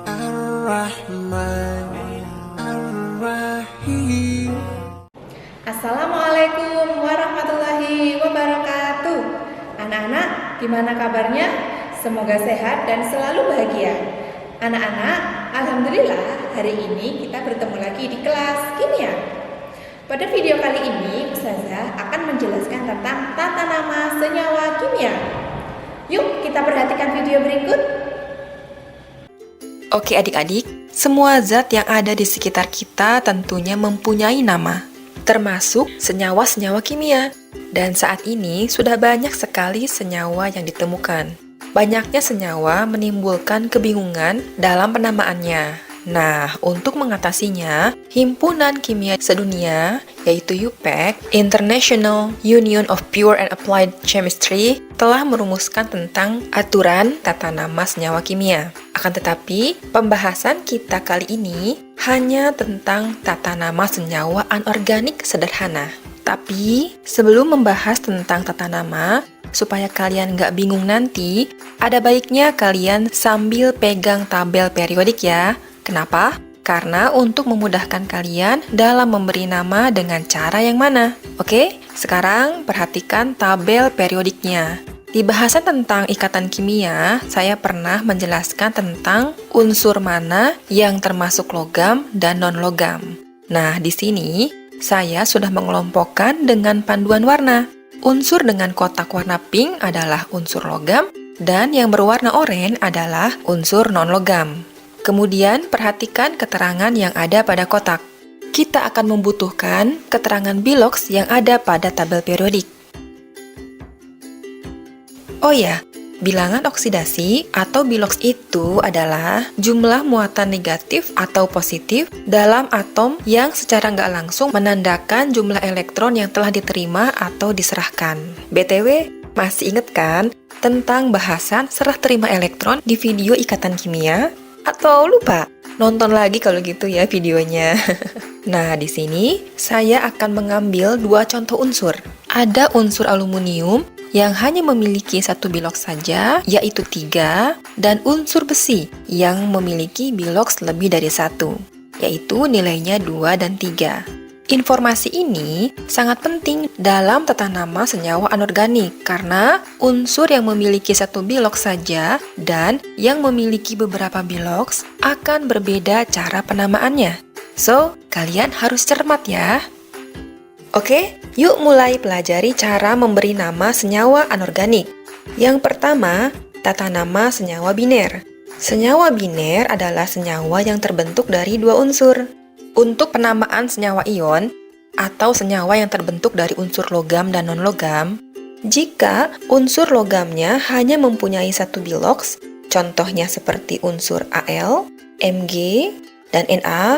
Ar-Rahman Ar-Rahim. Assalamualaikum warahmatullahi wabarakatuh. Anak-anak, gimana kabarnya? Semoga sehat dan selalu bahagia. Anak-anak, alhamdulillah hari ini kita bertemu lagi di kelas kimia. Pada video kali ini, Ustazah akan menjelaskan tentang tata nama senyawa kimia. Yuk kita perhatikan video berikut. Oke adik-adik, semua zat yang ada di sekitar kita tentunya mempunyai nama, termasuk senyawa-senyawa kimia. Dan saat ini sudah banyak sekali senyawa yang ditemukan. Banyaknya senyawa menimbulkan kebingungan dalam penamaannya. Nah, untuk mengatasinya, Himpunan Kimia Sedunia, yaitu UPAC, International Union of Pure and Applied Chemistry, telah merumuskan tentang aturan tata nama senyawa kimia. Akan tetapi, pembahasan kita kali ini hanya tentang tata nama senyawa anorganik sederhana. Tapi, sebelum membahas tentang tata nama, supaya kalian nggak bingung nanti, ada baiknya kalian sambil pegang tabel periodik ya. Kenapa? Karena untuk memudahkan kalian dalam memberi nama dengan cara yang mana. Oke, sekarang perhatikan tabel periodiknya. Di bahasan tentang ikatan kimia, saya pernah menjelaskan tentang unsur mana yang termasuk logam dan non-logam. Nah, di sini saya sudah mengelompokkan dengan panduan warna. Unsur dengan kotak warna pink adalah unsur logam, dan yang berwarna oranye adalah unsur non-logam. Kemudian, perhatikan keterangan yang ada pada kotak. Kita akan membutuhkan keterangan biloks yang ada pada tabel periodik. Oh ya, bilangan oksidasi atau biloks itu adalah jumlah muatan negatif atau positif dalam atom yang secara nggak langsung menandakan jumlah elektron yang telah diterima atau diserahkan. BTW, masih ingat kan tentang bahasan serah terima elektron di video ikatan kimia? Atau lupa? Nonton lagi kalau gitu ya videonya. Nah, di sini saya akan mengambil dua contoh unsur. Ada unsur aluminium yang hanya memiliki satu biloks saja, yaitu 3, dan unsur besi yang memiliki biloks lebih dari 1, yaitu nilainya 2 dan 3. Informasi ini sangat penting dalam tata nama senyawa anorganik karena unsur yang memiliki satu biloks saja dan yang memiliki beberapa biloks akan berbeda cara penamaannya. So, kalian harus cermat ya. Oke, yuk mulai pelajari cara memberi nama senyawa anorganik. Yang pertama, tata nama senyawa biner. Senyawa biner adalah senyawa yang terbentuk dari dua unsur. Untuk penamaan senyawa ion atau senyawa yang terbentuk dari unsur logam dan non-logam, jika unsur logamnya hanya mempunyai satu biloks, contohnya seperti unsur Al, Mg, dan Na,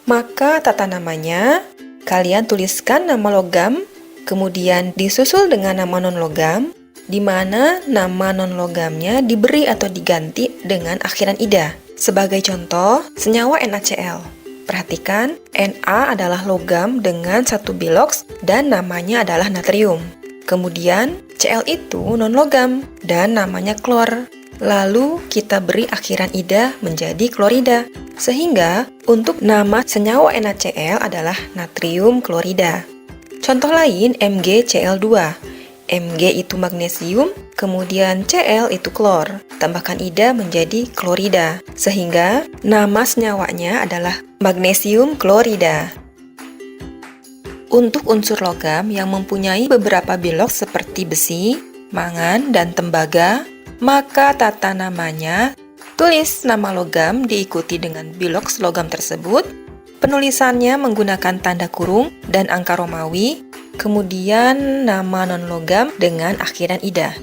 maka tata namanya kalian tuliskan nama logam, kemudian disusul dengan nama non-logam, di mana nama non-logamnya diberi atau diganti dengan akhiran ida. Sebagai contoh, senyawa NaCl. Perhatikan, Na adalah logam dengan satu biloks dan namanya adalah natrium. Kemudian, Cl itu non-logam dan namanya klor. Lalu, kita beri akhiran ida menjadi klorida. Sehingga, untuk nama senyawa NaCl adalah natrium klorida. Contoh lain, MgCl2. Mg itu magnesium, kemudian Cl itu klor. Tambahkan ida menjadi klorida. Sehingga, nama senyawanya adalah magnesium klorida. Untuk unsur logam yang mempunyai beberapa biloks seperti besi, mangan, dan tembaga, maka tata namanya tulis nama logam diikuti dengan biloks logam tersebut. Penulisannya menggunakan tanda kurung dan angka Romawi, kemudian nama non-logam dengan akhiran ida.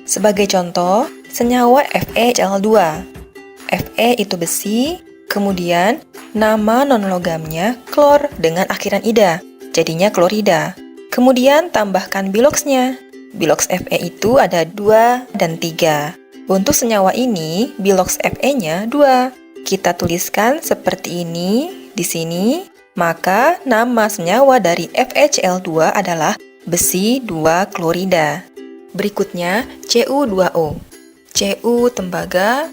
Sebagai contoh, senyawa FeCl2. Fe itu besi, kemudian nama non-logamnya klor dengan akhiran ida, jadinya klorida. Kemudian tambahkan biloksnya. Biloks Fe itu ada 2 dan 3. Untuk senyawa ini, biloks Fe-nya 2. Kita tuliskan seperti ini di sini, maka nama senyawa dari FeCl2 adalah besi 2 klorida. Berikutnya, Cu2O. Cu tembaga,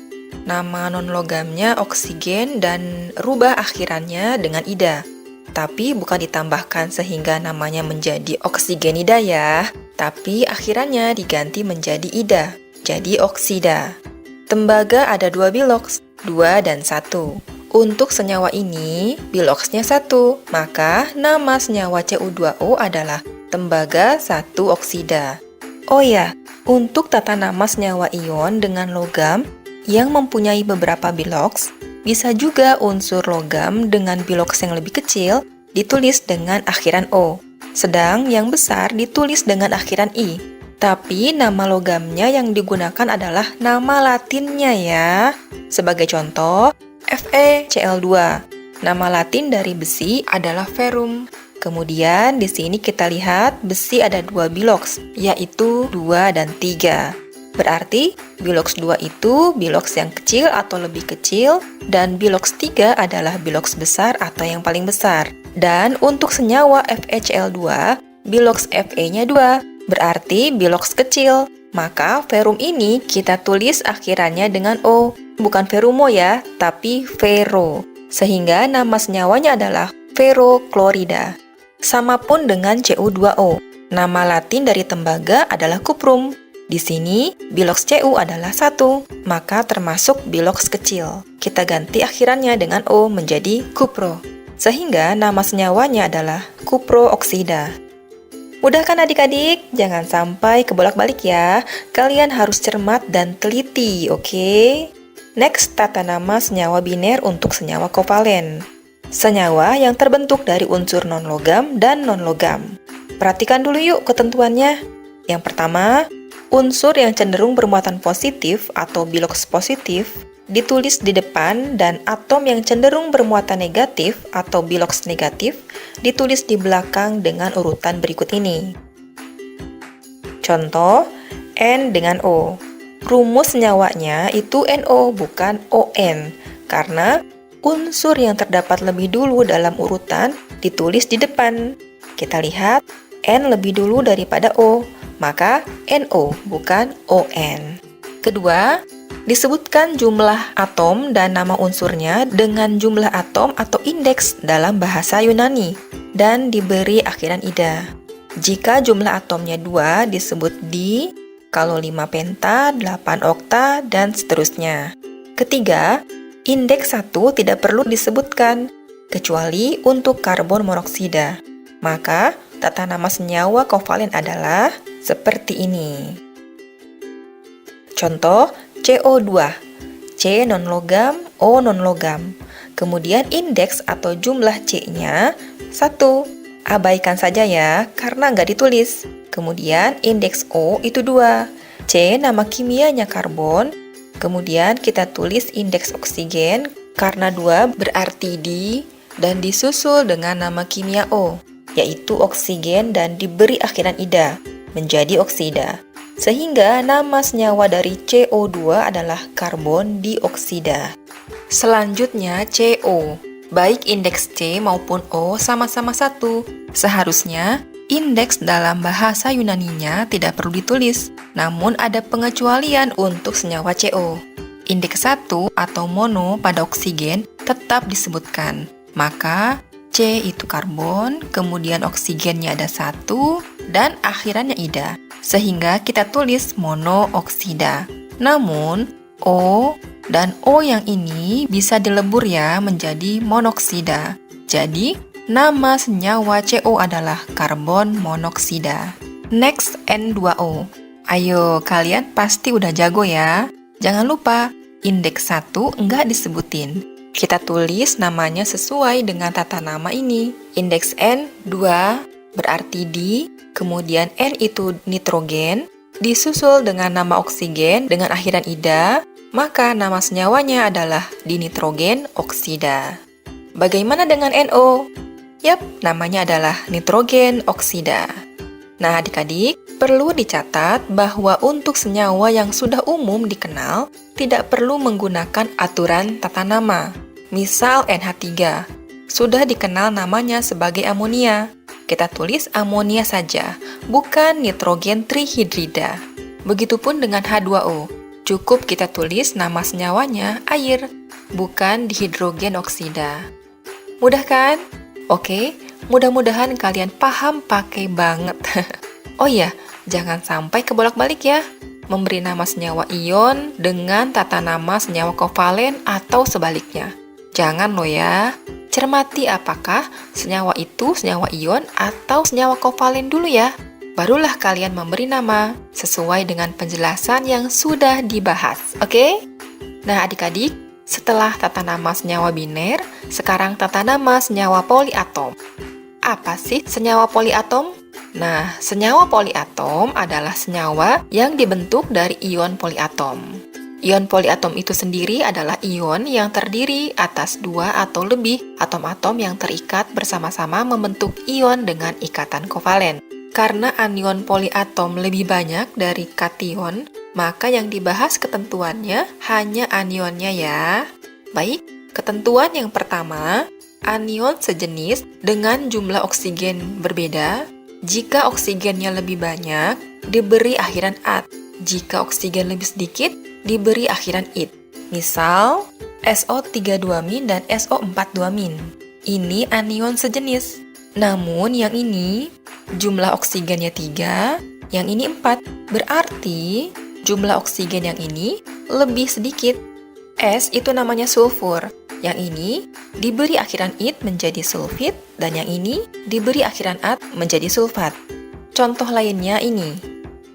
Nama non-logamnya oksigen dan rubah akhirannya dengan ida. Tapi bukan ditambahkan sehingga namanya menjadi oksigenida ya, tapi akhirannya diganti menjadi ida, jadi oksida. Tembaga ada 2 biloks, 2 dan 1. Untuk senyawa ini, biloksnya 1, maka nama senyawa Cu2O adalah tembaga 1 oksida. Oh ya, untuk tata nama senyawa ion dengan logam yang mempunyai beberapa biloks, bisa juga unsur logam dengan biloks yang lebih kecil ditulis dengan akhiran O, sedang yang besar ditulis dengan akhiran I. Tapi nama logamnya yang digunakan adalah nama latinnya ya. Sebagai contoh, FeCl2. Nama latin dari besi adalah ferrum. Kemudian di sini kita lihat besi ada 2 biloks, yaitu 2 dan 3. Berarti biloks 2 itu biloks yang kecil atau lebih kecil, dan biloks 3 adalah biloks besar atau yang paling besar. Dan untuk senyawa FeCl2, biloks Fe-nya 2, berarti biloks kecil. Maka ferrum ini kita tulis akhirannya dengan O, bukan ferrumo ya, tapi ferro. Sehingga nama senyawanya adalah ferroklorida. Sama pun dengan Cu2O. Nama latin dari tembaga adalah cuprum. Di sini, biloks Cu adalah 1, maka termasuk biloks kecil. Kita ganti akhirannya dengan O menjadi cupro. Sehingga nama senyawanya adalah cuprooksida. Mudah kan adik-adik? Jangan sampai kebolak-balik ya. Kalian harus cermat dan teliti, oke? Next, tata nama senyawa biner untuk senyawa kovalen. Senyawa yang terbentuk dari unsur non-logam dan non-logam. Perhatikan dulu yuk ketentuannya. Yang pertama, unsur yang cenderung bermuatan positif atau biloks positif ditulis di depan, dan atom yang cenderung bermuatan negatif atau biloks negatif ditulis di belakang dengan urutan berikut ini. Contoh, N dengan O. Rumus senyawanya itu NO bukan ON, karena unsur yang terdapat lebih dulu dalam urutan ditulis di depan. Kita lihat, N lebih dulu daripada O, maka NO bukan ON. Kedua, disebutkan jumlah atom dan nama unsurnya dengan jumlah atom atau indeks dalam bahasa Yunani dan diberi akhiran ida. Jika jumlah atomnya 2 disebut di, kalau 5 penta, 8 okta, dan seterusnya. Ketiga, indeks 1 tidak perlu disebutkan, kecuali untuk karbon monoksida. Maka, tata nama senyawa kovalen adalah seperti ini. Contoh, CO2, C non-logam, O non-logam. Kemudian indeks atau jumlah C-nya 1. Abaikan saja ya, karena nggak ditulis. Kemudian indeks O itu 2. C nama kimianya karbon. Kemudian kita tulis indeks oksigen, karena 2 berarti di, dan disusul dengan nama kimia O, yaitu oksigen dan diberi akhiran ida, menjadi oksida. Sehingga nama senyawa dari CO2 adalah karbon dioksida. Selanjutnya CO. Baik indeks C maupun O sama-sama 1. Seharusnya indeks dalam bahasa Yunaninya tidak perlu ditulis, namun ada pengecualian untuk senyawa CO. Indeks 1 atau mono pada oksigen tetap disebutkan. Maka C itu karbon, kemudian oksigennya ada 1, dan akhirannya ida. Sehingga kita tulis monooksida. Namun, O dan O yang ini bisa dilebur ya menjadi monoksida. Jadi, nama senyawa CO adalah karbon monoksida. Next, N2O. Ayo, kalian pasti udah jago ya. Jangan lupa, indeks 1 enggak disebutin. Kita tulis namanya sesuai dengan tata nama ini. Indeks N, 2, berarti di, kemudian N itu nitrogen, disusul dengan nama oksigen dengan akhiran ida, maka nama senyawanya adalah dinitrogen oksida. Bagaimana dengan NO? Yap, namanya adalah nitrogen oksida. Nah adik-adik, perlu dicatat bahwa untuk senyawa yang sudah umum dikenal, tidak perlu menggunakan aturan tata nama. Misal NH3, sudah dikenal namanya sebagai amonia. Kita tulis amonia saja, bukan nitrogen trihidrida. Begitupun dengan H2O, cukup kita tulis nama senyawanya air, bukan dihidrogen oksida. Mudah kan? Oke, mudah-mudahan kalian paham pakai banget. Oh iya, jangan sampai kebolak-balik ya. Memberi nama senyawa ion dengan tata nama senyawa kovalen atau sebaliknya. Jangan loh ya. Cermati apakah senyawa itu senyawa ion atau senyawa kovalen dulu ya. Barulah kalian memberi nama sesuai dengan penjelasan yang sudah dibahas. Oke? Nah, adik-adik, setelah tata nama senyawa biner, sekarang tata nama senyawa poliatom. Apa sih senyawa poliatom? Nah, senyawa poliatom adalah senyawa yang dibentuk dari ion poliatom. Ion poliatom itu sendiri adalah ion yang terdiri atas 2 atau lebih atom-atom yang terikat bersama-sama membentuk ion dengan ikatan kovalen. Karena anion poliatom lebih banyak dari kation, maka yang dibahas ketentuannya hanya anionnya ya. Baik, ketentuan yang pertama, anion sejenis dengan jumlah oksigen berbeda. Jika oksigennya lebih banyak, diberi akhiran at. Jika oksigen lebih sedikit, diberi akhiran it. Misal, SO32- dan SO42-. Ini anion sejenis. Namun yang ini, jumlah oksigennya 3, yang ini 4. Berarti, jumlah oksigen yang ini lebih sedikit. S itu namanya sulfur. Yang ini diberi akhiran it menjadi sulfit, dan yang ini diberi akhiran at menjadi sulfat. Contoh lainnya ini.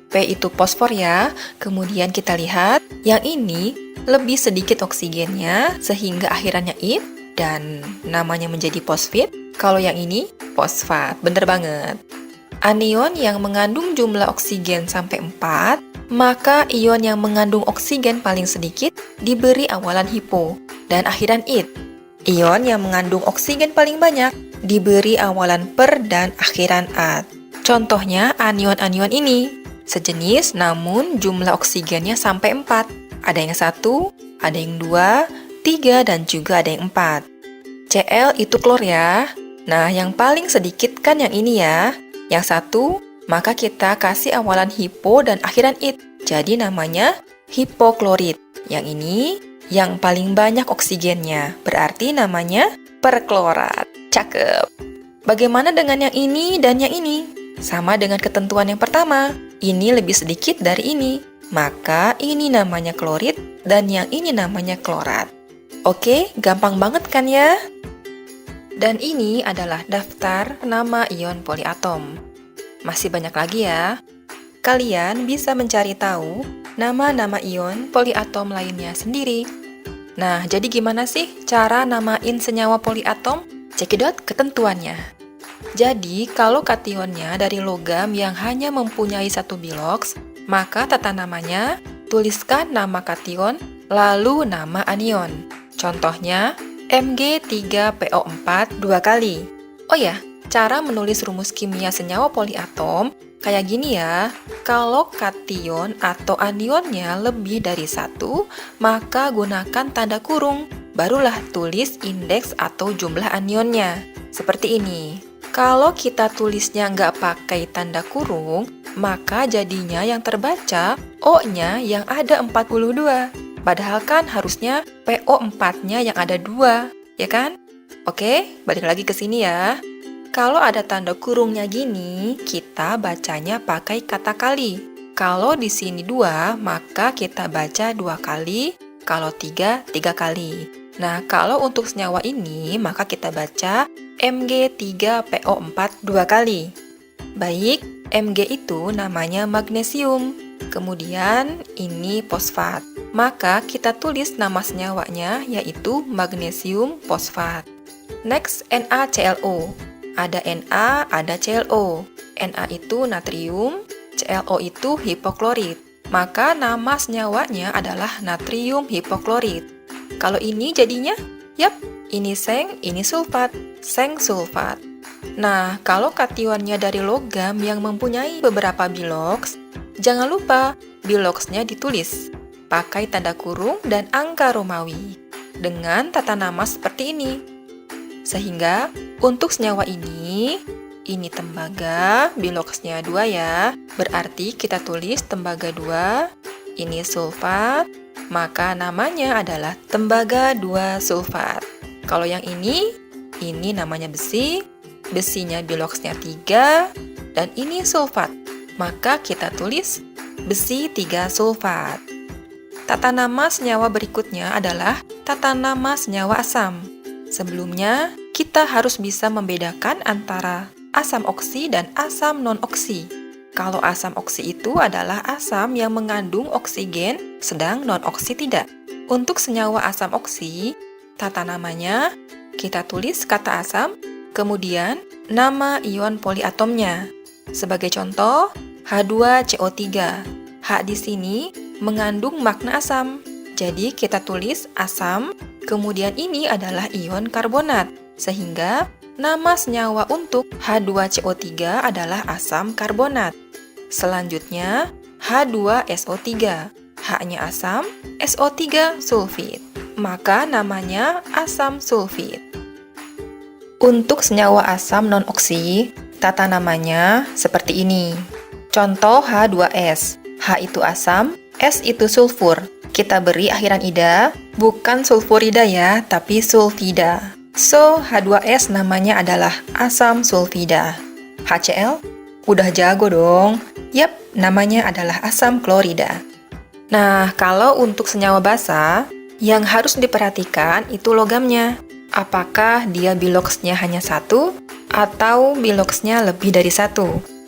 P itu fosfor ya. Kemudian kita lihat, yang ini lebih sedikit oksigennya sehingga akhirannya it dan namanya menjadi fosfit. Kalau yang ini fosfat. Bener banget. Anion yang mengandung jumlah oksigen sampai 4, maka ion yang mengandung oksigen paling sedikit diberi awalan hipo dan akhiran it. Ion yang mengandung oksigen paling banyak diberi awalan per dan akhiran at. Contohnya anion-anion ini. Sejenis namun jumlah oksigennya sampai 4. Ada yang 1, ada yang 2, 3, dan juga ada yang 4. Cl itu klor ya. Nah, yang paling sedikit kan yang ini ya. Yang 1, maka kita kasih awalan hipo dan akhiran it. Jadi namanya hipoklorit. Yang ini yang paling banyak oksigennya, berarti namanya perklorat. Cakep. Bagaimana dengan yang ini dan yang ini? Sama dengan ketentuan yang pertama, ini lebih sedikit dari ini, maka ini namanya klorit dan yang ini namanya klorat. Oke, gampang banget kan ya? Dan ini adalah daftar nama ion poliatom. Masih banyak lagi ya. Kalian bisa mencari tahu nama-nama ion poliatom lainnya sendiri. Nah, jadi gimana sih cara namain senyawa poliatom? Cekidot ketentuannya. Jadi, kalau kationnya dari logam yang hanya mempunyai satu biloks, maka tata namanya tuliskan nama kation lalu nama anion. Contohnya, Mg3PO4 2 kali. Oh ya, cara menulis rumus kimia senyawa poliatom kayak gini ya. Kalau kation atau anionnya lebih dari 1, maka gunakan tanda kurung. Barulah tulis indeks atau jumlah anionnya. Seperti ini. Kalau kita tulisnya nggak pakai tanda kurung, maka jadinya yang terbaca O-nya yang ada 42. Padahal kan harusnya PO4-nya yang ada 2, ya kan? Oke, balik lagi ke sini ya. Kalau ada tanda kurungnya gini, kita bacanya pakai kata kali. Kalau di sini 2, maka kita baca 2 kali. Kalau 3, 3 kali. Nah, kalau untuk senyawa ini, maka kita baca Mg3PO4 2 kali. Baik, Mg itu namanya magnesium. Kemudian ini fosfat. Maka kita tulis nama senyawanya yaitu magnesium fosfat. Next, NaClO. Ada Na, ada ClO. Na itu natrium, ClO itu hipoklorit. Maka nama senyawanya adalah natrium hipoklorit. Kalau ini jadinya, yap, ini seng, ini sulfat, seng sulfat. Nah, kalau kationnya dari logam yang mempunyai beberapa biloks, jangan lupa biloksnya ditulis pakai tanda kurung dan angka Romawi dengan tata nama seperti ini. Sehingga untuk senyawa ini tembaga, biloksnya 2 ya. Berarti kita tulis tembaga 2, ini sulfat, maka namanya adalah tembaga 2 sulfat. Kalau yang ini namanya besi, besinya biloxnya 3, dan ini sulfat. Maka kita tulis besi 3 sulfat. Tata nama senyawa berikutnya adalah tata nama senyawa asam. Sebelumnya, kita harus bisa membedakan antara asam oksi dan asam non-oksi. Kalau asam oksi itu adalah asam yang mengandung oksigen, sedang non-oksi tidak. Untuk senyawa asam oksi, tata namanya kita tulis kata asam, kemudian nama ion poliatomnya. Sebagai contoh, H2CO3. H di sini mengandung makna asam. Jadi kita tulis asam, kemudian ini adalah ion karbonat. Sehingga nama senyawa untuk H2CO3 adalah asam karbonat. Selanjutnya, H2SO3. H-nya asam, SO3 sulfit. Maka namanya asam sulfit. Untuk senyawa asam non-oksi, tata namanya seperti ini. Contoh H2S. H itu asam, S itu sulfur. Kita beri akhiran ida, bukan sulfurida ya, tapi sulfida. So, H2S namanya adalah asam sulfida. HCl? Udah jago dong. Yap, namanya adalah asam klorida. Nah, kalau untuk senyawa basa, yang harus diperhatikan itu logamnya. Apakah dia biloxnya hanya 1 atau biloxnya lebih dari 1?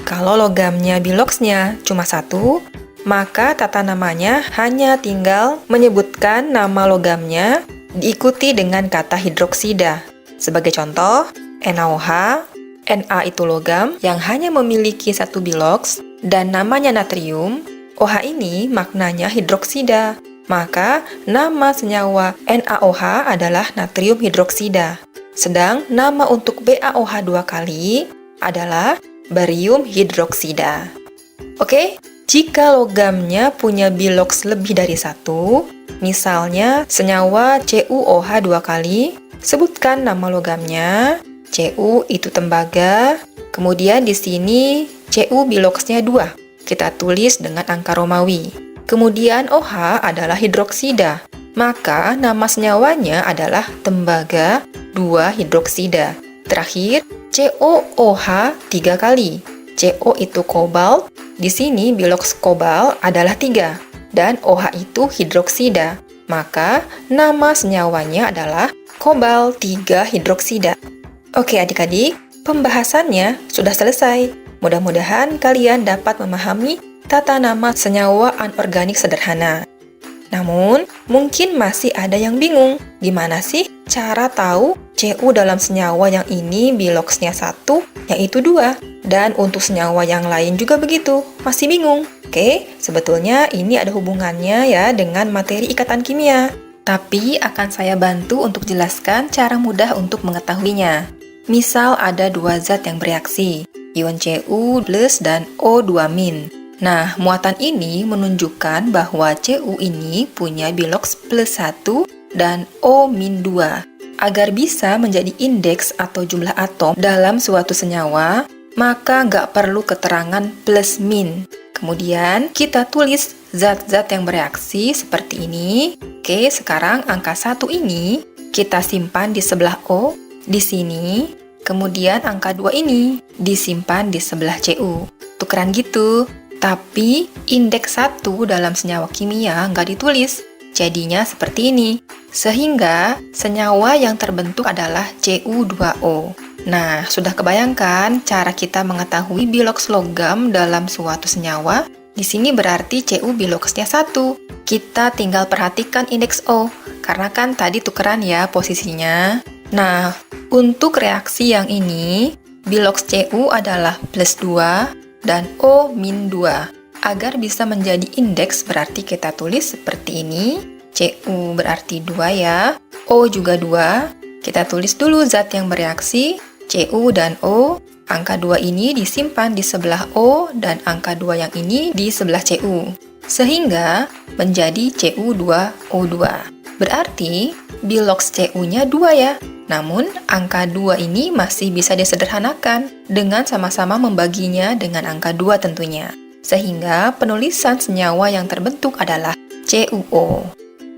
Kalau logamnya biloxnya cuma 1, maka tata namanya hanya tinggal menyebutkan nama logamnya diikuti dengan kata hidroksida. Sebagai contoh, NaOH, Na itu logam yang hanya memiliki 1 bilox dan namanya natrium. OH ini maknanya hidroksida. Maka nama senyawa NaOH adalah natrium hidroksida. Sedang nama untuk BaOH 2 kali adalah barium hidroksida. Oke, jika logamnya punya bilox lebih dari 1, misalnya senyawa CuOH 2 kali, sebutkan nama logamnya. Cu itu tembaga, kemudian di sini Cu biloxnya 2. Kita tulis dengan angka Romawi. Kemudian OH adalah hidroksida, maka nama senyawanya adalah tembaga 2 hidroksida. Terakhir, COOH 3 kali. CO itu kobalt, di sini bilox kobalt adalah 3, dan OH itu hidroksida. Maka nama senyawanya adalah kobalt 3 hidroksida. Oke adik-adik, pembahasannya sudah selesai. Mudah-mudahan kalian dapat memahami tata nama senyawa anorganik sederhana. Namun, mungkin masih ada yang bingung, gimana sih cara tahu Cu dalam senyawa yang ini biloxnya 1, yang itu 2, dan untuk senyawa yang lain juga begitu, masih bingung. Oke, sebetulnya ini ada hubungannya ya dengan materi ikatan kimia. Tapi akan saya bantu untuk jelaskan cara mudah untuk mengetahuinya. Misal ada 2 zat yang bereaksi, ion Cu plus dan O2-. Nah, muatan ini menunjukkan bahwa Cu ini punya bilox plus 1 dan O-2. Agar bisa menjadi indeks atau jumlah atom dalam suatu senyawa, maka nggak perlu keterangan plus min. Kemudian, kita tulis zat-zat yang bereaksi seperti ini. Oke, sekarang angka 1 ini kita simpan di sebelah O, di sini. Kemudian angka 2 ini disimpan di sebelah Cu. Tukeran gitu. Tapi indeks 1 dalam senyawa kimia nggak ditulis, jadinya seperti ini. Sehingga senyawa yang terbentuk adalah Cu2O. Nah, sudah kebayangkan cara kita mengetahui bilox logam dalam suatu senyawa? Di sini berarti Cu biloxnya 1. Kita tinggal perhatikan indeks O, karena kan tadi tukeran ya posisinya. Nah, untuk reaksi yang ini, bilox Cu adalah plus 2, dan O-2. Agar bisa menjadi indeks berarti kita tulis seperti ini. Cu berarti 2 ya. O juga 2. Kita tulis dulu zat yang bereaksi, Cu dan O. Angka 2 ini disimpan di sebelah O dan angka 2 yang ini di sebelah Cu. Sehingga menjadi Cu2O2. Berarti bilox Cu-nya 2 ya. Namun, angka 2 ini masih bisa disederhanakan dengan sama-sama membaginya dengan angka 2 tentunya. sehingga penulisan senyawa yang terbentuk adalah CuO.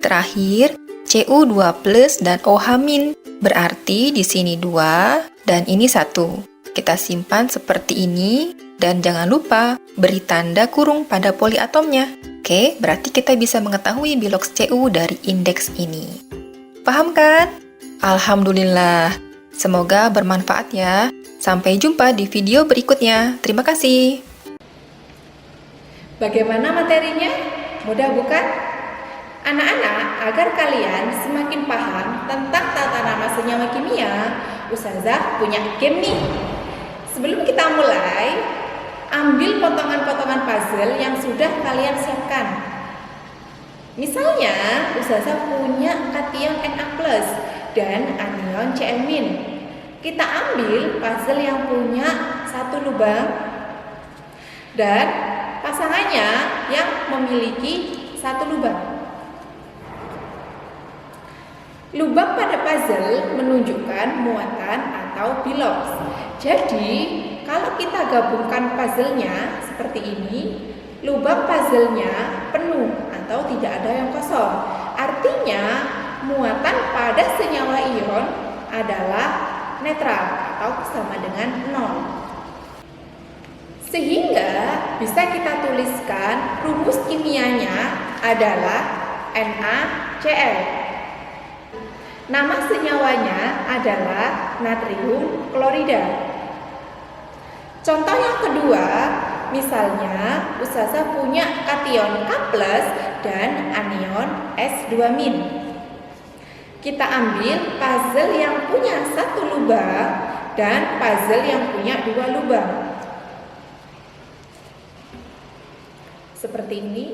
Terakhir, Cu2+ dan OH-, berarti di sini 2 dan ini 1. Kita simpan seperti ini dan jangan lupa beri tanda kurung pada poliatomnya. Oke, berarti kita bisa mengetahui biloks Cu dari indeks ini. Paham kan? Alhamdulillah. Semoga bermanfaat ya. Sampai jumpa di video berikutnya. Terima kasih. Bagaimana materinya? Mudah bukan? Anak-anak, agar kalian semakin paham tentang tata nama senyawa kimia, Ustazah punya game nih. Sebelum kita mulai, ambil potongan-potongan puzzle yang sudah kalian siapkan. Misalnya, Ustazah punya kation Na+ dan anion Cl-. Kita ambil puzzle yang punya 1 lubang dan pasangannya yang memiliki 1 lubang. Lubang pada puzzle menunjukkan muatan atau biloks. Jadi, kalau kita gabungkan puzzle-nya seperti ini, lubang puzzle-nya penuh atau tidak ada yang kosong. Artinya, muatan pada senyawa ion adalah netral atau sama dengan 0. Sehingga bisa kita tuliskan rumus kimianya adalah NaCl. Nama senyawanya adalah natrium klorida. Contoh yang kedua, misalnya Ustazah punya kation K+ dan anion S2-. Kita ambil puzzle yang punya 1 lubang dan puzzle yang punya 2 lubang. Seperti ini.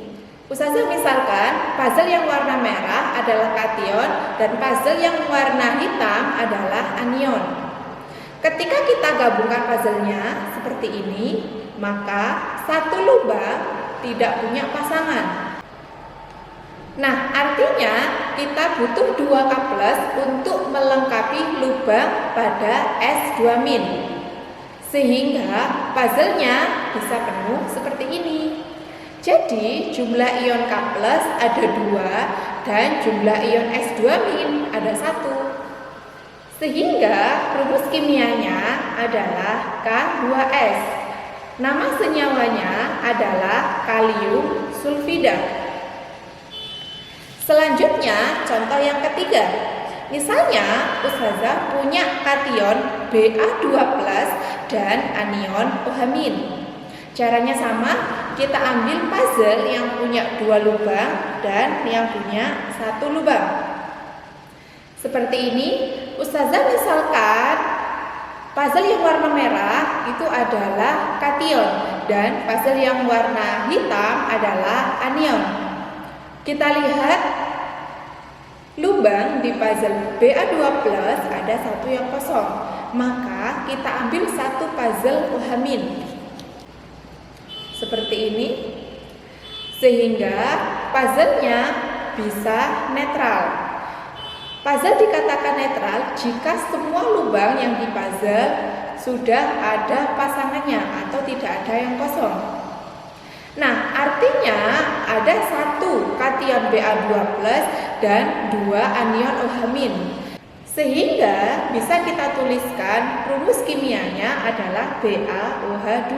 Ustazah misalkan puzzle yang warna merah adalah kation dan puzzle yang warna hitam adalah anion. Ketika kita gabungkan puzzle-nya seperti ini, maka 1 lubang tidak punya pasangan. Nah, artinya kita butuh 2 K+ untuk melengkapi lubang pada S2-. Sehingga puzzle-nya bisa penuh seperti ini. Jadi, jumlah ion K+ ada 2 dan jumlah ion S2- ada 1. Sehingga rumus kimianya adalah K2S. Nama senyawanya adalah kalium sulfida. Selanjutnya, contoh yang ketiga. Misalnya, Ustazah punya kation Ba2+ dan anion OH-. Caranya sama, kita ambil puzzle yang punya 2 lubang dan yang punya 1 lubang. Seperti ini, Ustazah misalkan puzzle yang warna merah itu adalah kation dan puzzle yang warna hitam adalah anion. Kita lihat lubang di puzzle Ba2+ ada 1 yang kosong, maka kita ambil 1 puzzle OH-. Seperti ini, sehingga puzzle-nya bisa netral. Puzzle dikatakan netral jika semua lubang yang di puzzle sudah ada pasangannya atau tidak ada yang kosong. Nah, artinya ada 1 kation Ba2+ dan 2 anion OH-. Sehingga bisa kita tuliskan rumus kimianya adalah BaOH2.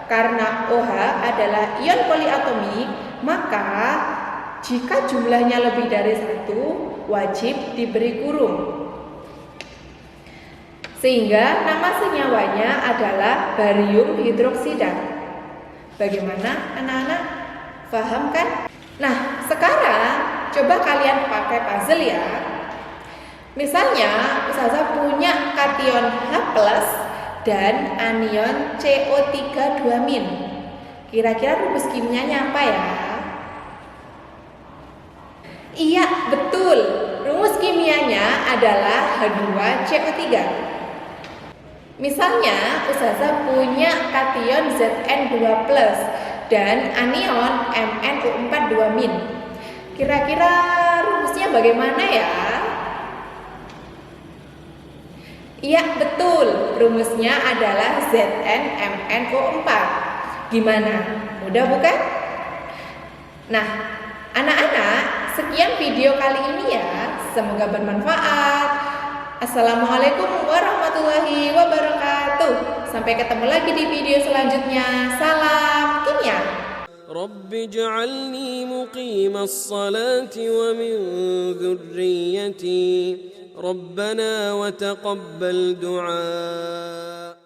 Karena OH adalah ion poliatomik, maka jika jumlahnya lebih dari 1, wajib diberi kurung. Sehingga nama senyawanya adalah barium hidroksida. Bagaimana anak-anak? Paham kan? Nah, sekarang coba kalian pakai puzzle ya. Misalnya, Ustazah punya kation H+ dan anion CO3 2-. Kira-kira rumus kimianya apa ya? Iya, betul. Rumus kimianya adalah H2CO3. Misalnya, Ustazah punya kation Zn2+ dan anion MnO4 2-. Kira-kira rumusnya bagaimana ya? Iya, betul. Rumusnya adalah ZnMnO4. Gimana? Mudah bukan? Nah, anak-anak, sekian video kali ini ya. Semoga bermanfaat. Assalamualaikum warahmatullahi wabarakatuh. Sampai ketemu lagi di video selanjutnya. Salam kimia. رب اجعلني مقيم الصلاة ومن ذريتي ربنا وتقبل دعاء